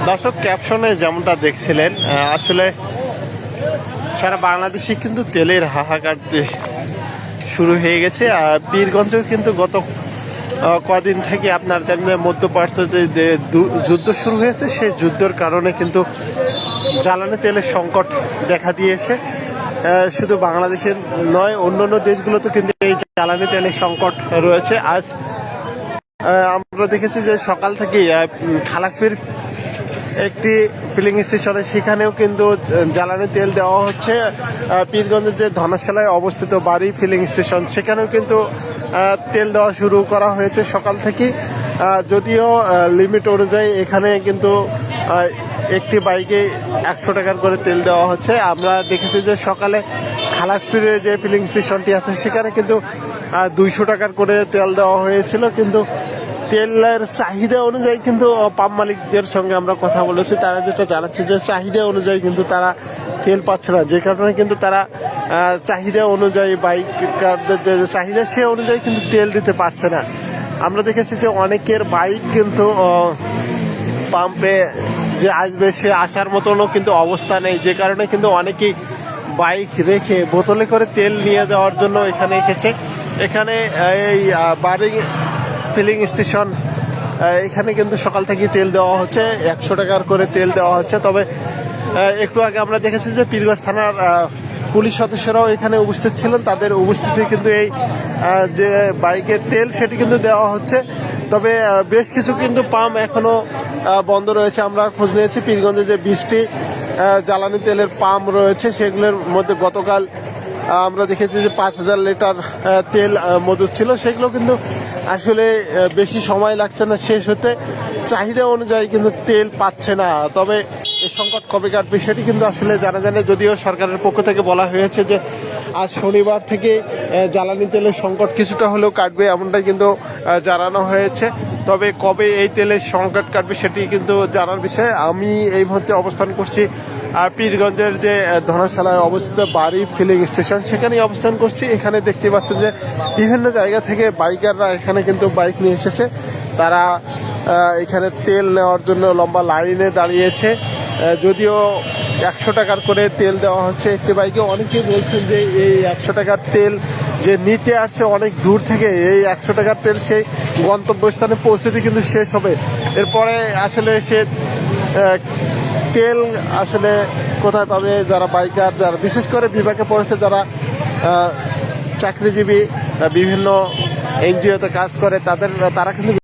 দর্শক, ক্যাপশনে যেমনটা দেখছিলেন, আসলে সারা বাংলাদেশে কিন্তু তেলের হাহাকার শুরু হয়ে গেছে। পীরগঞ্জেও কিন্তু গত কদিন থেকে আপনার জানেন মধ্যপ্রাচ্যে যে যুদ্ধ শুরু হয়েছে, সেই যুদ্ধের কারণে কিন্তু জ্বালানি তেলের সংকট দেখা দিয়েছে। শুধু বাংলাদেশের নয়, অন্যান্য দেশগুলোতে কিন্তু এই জ্বালানি তেলের সংকট রয়েছে। আজ আমরা দেখেছি যে সকাল থেকে খালাসপির একটি ফিলিং স্টেশনে সেখানেও কিন্তু জ্বালানি তেল দেওয়া হচ্ছে। পীরগঞ্জের যে ধনাশালায় অবস্থিত বাড়ি ফিলিং স্টেশন, সেখানেও কিন্তু তেল দেওয়া শুরু করা হয়েছে সকাল থেকে। যদিও লিমিট অনুযায়ী এখানে কিন্তু একটি বাইকে 100 টাকার করে তেল দেওয়া হচ্ছে। আমরা দেখেছি যে সকালে খালাসপিরে যে ফিলিং স্টেশনটি আছে সেখানে কিন্তু 200 টাকার করে তেল দেওয়া হয়েছিল। কিন্তু তেলের চাহিদা অনুযায়ী কিন্তু পাম্প মালিকদের সঙ্গে আমরা কথা বলেছি, তারা যেটা জানাচ্ছে যে চাহিদা অনুযায়ী কিন্তু তারা তেল পাচ্ছে না, যে কারণে কিন্তু তারা চাহিদা অনুযায়ী বাইকারদের যে চাহিদা সে অনুযায়ী কিন্তু তেল দিতে পারছে না। আমরা দেখেছি যে অনেকের বাইক কিন্তু পাম্পে যে আসবে সে আসার মতনও কিন্তু অবস্থা নেই, যে কারণে কিন্তু অনেকেই বাইক রেখে বোতলে করে তেল নিয়ে যাওয়ার জন্য এখানে এসেছে। এখানে এই বাড়ি ফিলিং স্টেশন, এখানে কিন্তু সকাল থেকে তেল দেওয়া হচ্ছে, 100 টাকার করে তেল দেওয়া হচ্ছে। তবে একটু আগে আমরা দেখেছি যে পীরগঞ্জ থানার পুলিশ সদস্যরাও এখানে উপস্থিত ছিলেন, তাদের উপস্থিতি কিন্তু এই যে বাইকের তেল সেটি কিন্তু দেওয়া হচ্ছে। তবে বেশ কিছু কিন্তু পাম্প এখনো বন্ধ রয়েছে। আমরা খোঁজ নিয়েছি পীরগঞ্জে যে 20টি জ্বালানি তেলের পাম্প রয়েছে, সেগুলোর মধ্যে গতকাল আমরা দেখেছি যে 5000 লিটার তেল মজুদ ছিল। সেগুলো কিন্তু আসলে বেশি সময় লাগছে না শেষ হতে, চাহিদা অনুযায়ী কিন্তু তেল পাচ্ছে না। তবে এই সংকট কবে কাটবে সেটি কিন্তু আসলে জানা যায় না। যদিও সরকারের পক্ষ থেকে বলা হয়েছে যে আজ শনিবার থেকে জ্বালানি তেলের সংকট কিছুটা হলেও কাটবে, এমনটাই কিন্তু জানানো হয়েছে। তবে কবে এই তেলের সংকট কাটবে সেটি কিন্তু জানার বিষয়। আমি এই মুহূর্তে অবস্থান করছি পীরগঞ্জের যে ধনাশালায় অবস্থিত বাড়ি ফিলিং স্টেশন, সেখানেই অবস্থান করছি। এখানে দেখতে পাচ্ছেন যে বিভিন্ন জায়গা থেকে বাইকাররা এখানে কিন্তু বাইক নিয়ে এসেছে, তারা এখানে তেল নেওয়ার জন্য লম্বা লাইনে দাঁড়িয়েছে। যদিও 100 টাকার করে তেল দেওয়া হচ্ছে একটি বাইকে। অনেকেই বলছেন যে এই 100 টাকার তেল যে নিতে আসছে অনেক দূর থেকে, এই 100 টাকার তেল সেই গন্তব্যস্থানে পৌঁছতে কিন্তু শেষ হবে। এরপরে আসলে সে তেল আসলে কোথায় পাবে? যারা বাইকার, যারা বিশেষ করে বিভাগে পড়েছে, যারা চাকরিজীবী, বিভিন্ন এনজিওতে কাজ করে, তারা কিন্তু